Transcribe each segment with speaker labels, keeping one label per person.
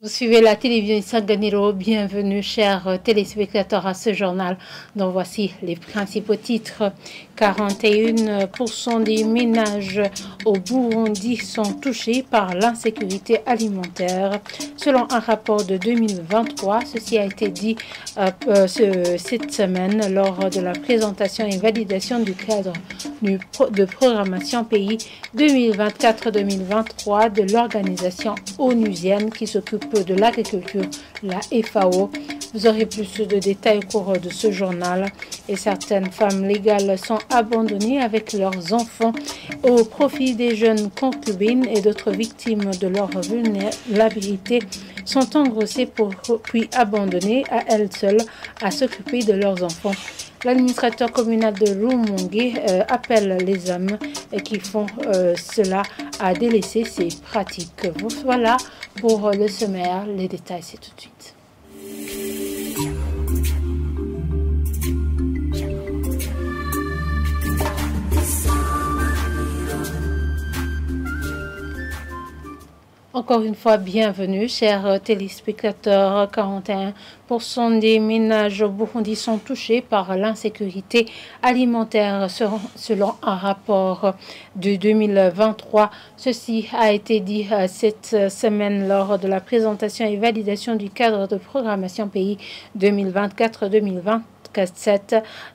Speaker 1: Vous suivez la télévision Sanganiro. Bienvenue, chers téléspectateurs, à ce journal dont voici les principaux titres. 41% des ménages au Burundi sont touchés par l'insécurité alimentaire. Selon un rapport de 2023, ceci a été dit cette semaine lors de la présentation et validation du cadre de programmation pays 2024-2023 de l'organisation onusienne qui s'occupe de l'agriculture, la FAO. Vous aurez plus de détails au cours de ce journal. Et certaines femmes légales sont abandonnées avec leurs enfants au profit des jeunes concubines, et d'autres victimes de leur vulnérabilité sont engrossées puis abandonnées à elles seules à s'occuper de leurs enfants. L'administrateur communal de Rumongue appelle les hommes qui font cela à délaisser ces pratiques. Voilà pour le sommaire. Les détails, c'est tout de suite. Encore une fois, bienvenue, chers téléspectateurs. 41% des ménages au Burundi sont touchés par l'insécurité alimentaire, selon un rapport de 2023. Ceci a été dit cette semaine lors de la présentation et validation du cadre de programmation pays 2024-2027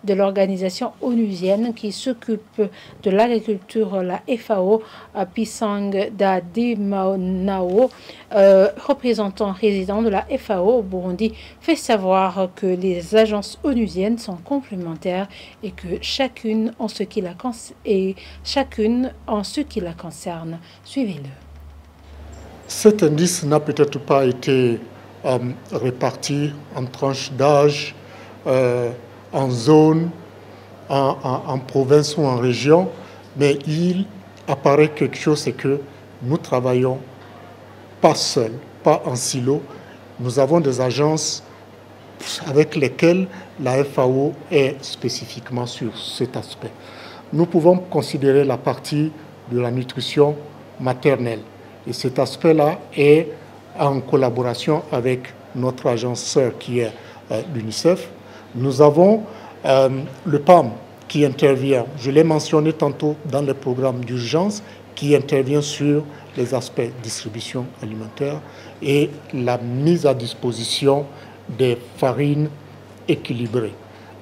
Speaker 1: de l'organisation onusienne qui s'occupe de l'agriculture, la FAO. Pisang Dadimanao, représentant résident de la FAO au Burundi, fait savoir que les agences onusiennes sont complémentaires et que chacune en ce qui la concerne. Suivez-le.
Speaker 2: Cet indice n'a peut-être pas été réparti en tranches d'âge, en zone, en province ou en région, mais il apparaît quelque chose, c'est que nous travaillons pas seuls, pas en silo. Nous avons des agences avec lesquelles la FAO est spécifiquement sur cet aspect. Nous pouvons considérer la partie de la nutrition maternelle. Et cet aspect-là est en collaboration avec notre agence sœur qui est l'UNICEF. Nous avons le PAM qui intervient, je l'ai mentionné tantôt dans les programmes d'urgence, qui intervient sur les aspects distribution alimentaire et la mise à disposition des farines équilibrées.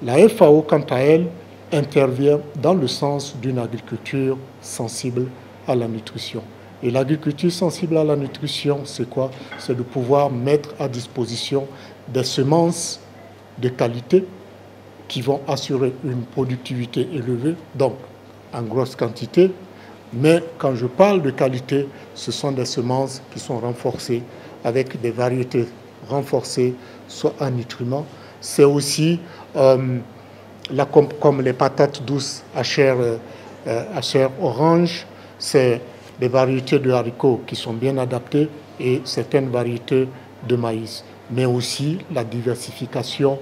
Speaker 2: La FAO, quant à elle, intervient dans le sens d'une agriculture sensible à la nutrition. Et l'agriculture sensible à la nutrition, c'est quoi? C'est de pouvoir mettre à disposition des semences de qualité qui vont assurer une productivité élevée, donc en grosse quantité. Mais quand je parle de qualité, ce sont des semences qui sont renforcées avec des variétés renforcées, soit en nutriments. C'est aussi comme les patates douces à chair orange, c'est des variétés de haricots qui sont bien adaptées et certaines variétés de maïs, mais aussi la diversification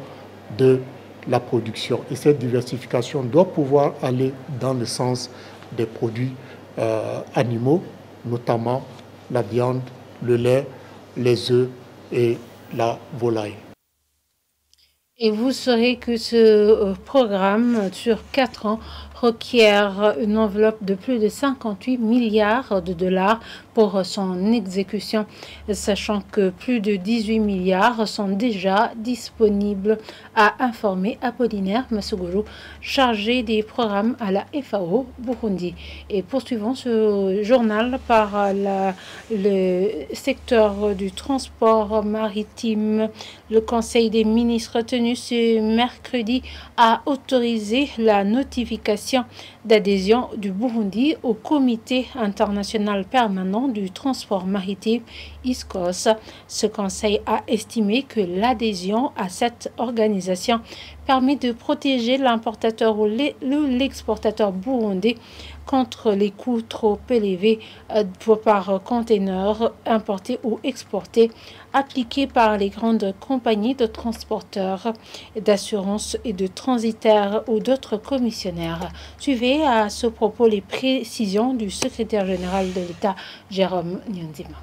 Speaker 2: de la production. Et cette diversification doit pouvoir aller dans le sens des produits animaux, notamment la viande, le lait, les œufs et la volaille.
Speaker 1: Et vous saurez que ce programme sur 4 ans requiert une enveloppe de plus de 58 milliards de dollars pour son exécution, sachant que plus de 18 milliards sont déjà disponibles, a informé Apollinaire Masuguru, chargé des programmes à la FAO Burundi. Et poursuivons ce journal par le secteur du transport maritime. Le Conseil des ministres tenu ce mercredi a autorisé la notification d'adhésion du Burundi au Comité international permanent du transport maritime ISCOS. Ce conseil a estimé que l'adhésion à cette organisation permet de protéger l'importateur ou l'exportateur burundais contre les coûts trop élevés par conteneur importé ou exporté appliqués par les grandes compagnies de transporteurs, d'assurance et de transitaires ou d'autres commissionnaires. Suivez à ce propos les précisions du secrétaire général de l'État, Jérôme Nyonzima.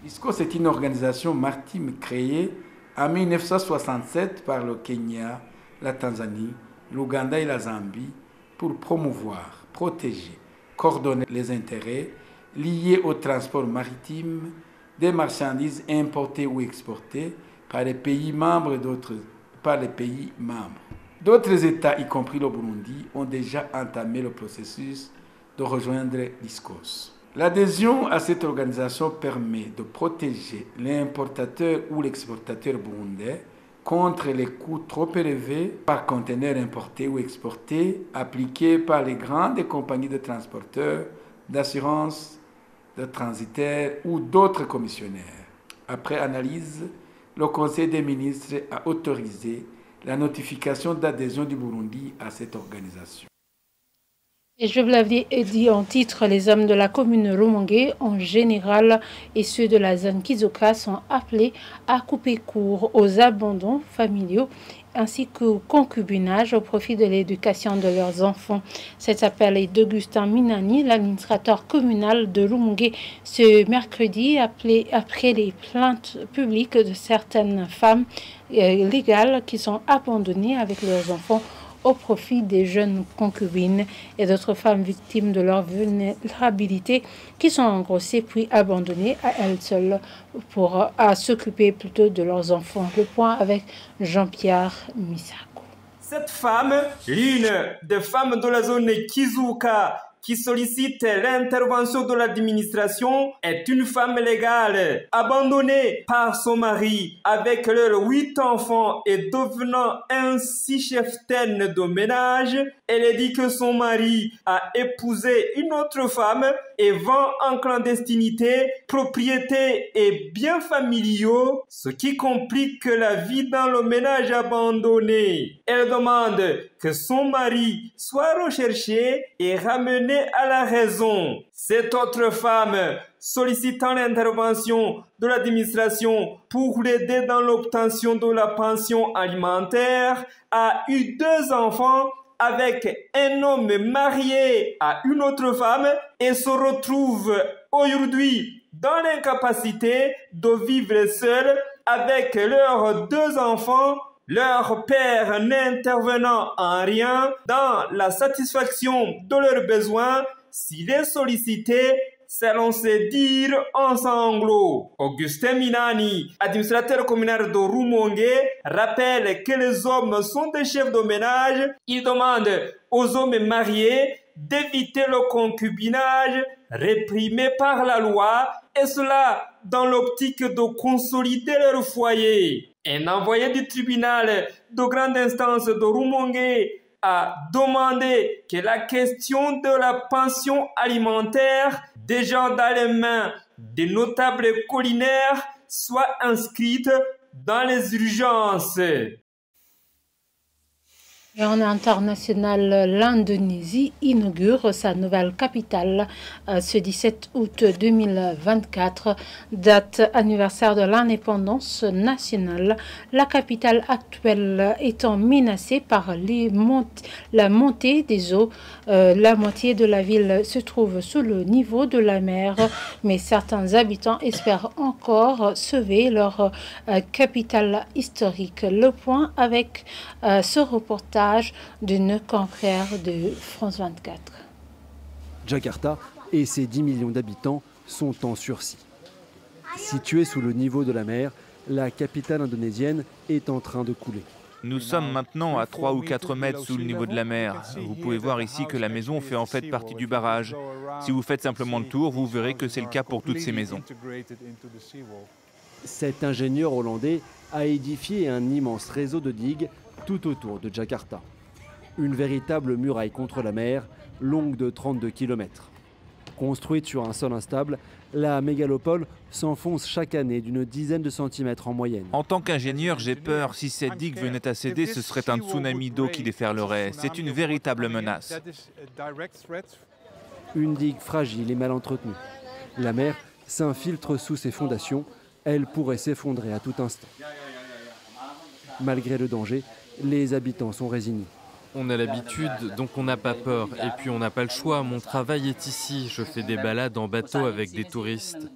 Speaker 3: l'ISCOS est une organisation maritime créée en 1967 par le Kenya, la Tanzanie, l'Ouganda et la Zambie pour promouvoir, protéger, coordonner les intérêts liés au transport maritime des marchandises importées ou exportées par les pays membres et par les pays membres. D'autres États, y compris le Burundi, ont déjà entamé le processus de rejoindre l'ISCOS. L'adhésion à cette organisation permet de protéger l'importateur ou l'exportateur burundais contre les coûts trop élevés par conteneur importé ou exporté appliqués par les grandes compagnies de transporteurs, d'assurance, de transitaires ou d'autres commissionnaires. Après analyse, le Conseil des ministres a autorisé la notification d'adhésion du Burundi à cette organisation.
Speaker 1: Et je vous l'avais dit en titre, les hommes de la commune Rumongue en général et ceux de la zone Kizoka sont appelés à couper court aux abandons familiaux ainsi qu'au concubinage au profit de l'éducation de leurs enfants. Cet appel est d'Augustin Minani, l'administrateur communal de Rumongue, ce mercredi après les plaintes publiques de certaines femmes légales qui sont abandonnées avec leurs enfants au profit des jeunes concubines et d'autres femmes victimes de leur vulnérabilité qui sont engrossées puis abandonnées à elles seules à s'occuper plutôt de leurs enfants. Le point avec Jean-Pierre Misako.
Speaker 4: Cette femme, l'une des femmes de la zone Kizuka qui sollicite l'intervention de l'administration, est une femme légale, abandonnée par son mari avec leurs 8 enfants et devenant ainsi cheftaine de ménage. Elle dit que son mari a épousé une autre femme et vend en clandestinité propriétés et biens familiaux, ce qui complique la vie dans le ménage abandonné. Elle demande que son mari soit recherché et ramené à la raison. Cette autre femme, sollicitant l'intervention de l'administration pour l'aider dans l'obtention de la pension alimentaire, a eu 2 enfants avec un homme marié à une autre femme et se retrouve aujourd'hui dans l'incapacité de vivre seul avec leurs 2 enfants, leur père n'intervenant en rien dans la satisfaction de leurs besoins s'il est sollicité selon ses dires en sanglots. Augustin Minani, administrateur communal de Rumongue, rappelle que les hommes sont des chefs de ménage. Il demande aux hommes mariés d'éviter le concubinage réprimé par la loi, et cela dans l'optique de consolider leur foyer. Un envoyé du tribunal de grande instance de Rumongue a demandé que la question de la pension alimentaire, déjà dans les mains des notables collinaires, soit inscrite dans les urgences.
Speaker 1: Et en international, l'Indonésie inaugure sa nouvelle capitale ce 17 août 2024, date anniversaire de l'indépendance nationale. La capitale actuelle étant menacée par la montée des eaux. La moitié de la ville se trouve sous le niveau de la mer, mais certains habitants espèrent encore sauver leur capitale historique. Le point avec ce reportage d'une confrère de France 24.
Speaker 5: Jakarta et ses 10 millions d'habitants sont en sursis. Située sous le niveau de la mer, la capitale indonésienne est en train de couler.
Speaker 6: Nous sommes maintenant à 3 ou 4 mètres sous le niveau de la mer. Vous pouvez voir ici que la maison fait en fait partie du barrage. Si vous faites simplement le tour, vous verrez que c'est le cas pour toutes ces maisons.
Speaker 5: Cet ingénieur hollandais a édifié un immense réseau de digues tout autour de Jakarta. Une véritable muraille contre la mer, longue de 32 km. Construite sur un sol instable, la mégalopole s'enfonce chaque année d'une dizaine de centimètres en moyenne.
Speaker 6: En tant qu'ingénieur, j'ai peur. Si cette digue venait à céder, ce serait un tsunami d'eau qui déferlerait. C'est une véritable menace.
Speaker 5: Une digue fragile et mal entretenue. La mer s'infiltre sous ses fondations. Elle pourrait s'effondrer à tout instant. Malgré le danger, les habitants sont résignés.
Speaker 7: On a l'habitude, donc on n'a pas peur. Et puis on n'a pas le choix, mon travail est ici. Je fais des balades en bateau avec des touristes.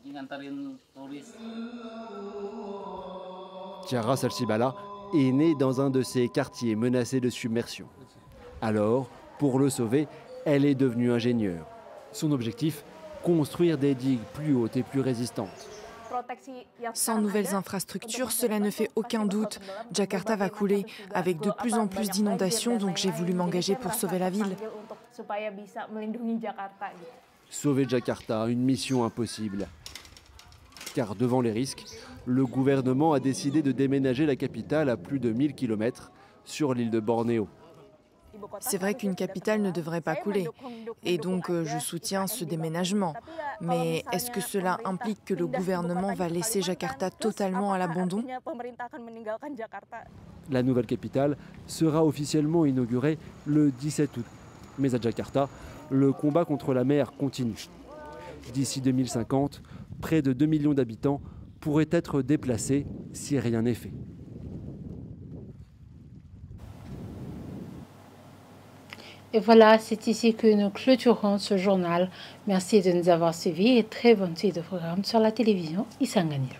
Speaker 5: Chiara Salcibala est née dans un de ces quartiers menacés de submersion. Alors, pour le sauver, elle est devenue ingénieure. Son objectif, construire des digues plus hautes et plus résistantes.
Speaker 8: Sans nouvelles infrastructures, cela ne fait aucun doute. Jakarta va couler avec de plus en plus d'inondations, donc j'ai voulu m'engager pour sauver la ville.
Speaker 5: Sauver Jakarta, une mission impossible. Car devant les risques, le gouvernement a décidé de déménager la capitale à plus de 1000 km sur l'île de Bornéo.
Speaker 8: C'est vrai qu'une capitale ne devrait pas couler, et donc je soutiens ce déménagement. Mais est-ce que cela implique que le gouvernement va laisser Jakarta totalement à l'abandon?
Speaker 5: La nouvelle capitale sera officiellement inaugurée le 17 août. Mais à Jakarta, le combat contre la mer continue. D'ici 2050, près de 2 millions d'habitants pourraient être déplacés si rien n'est fait.
Speaker 1: Et voilà, c'est ici que nous clôturons ce journal. Merci de nous avoir suivis et très bonne suite de programme sur la télévision Isanganiro.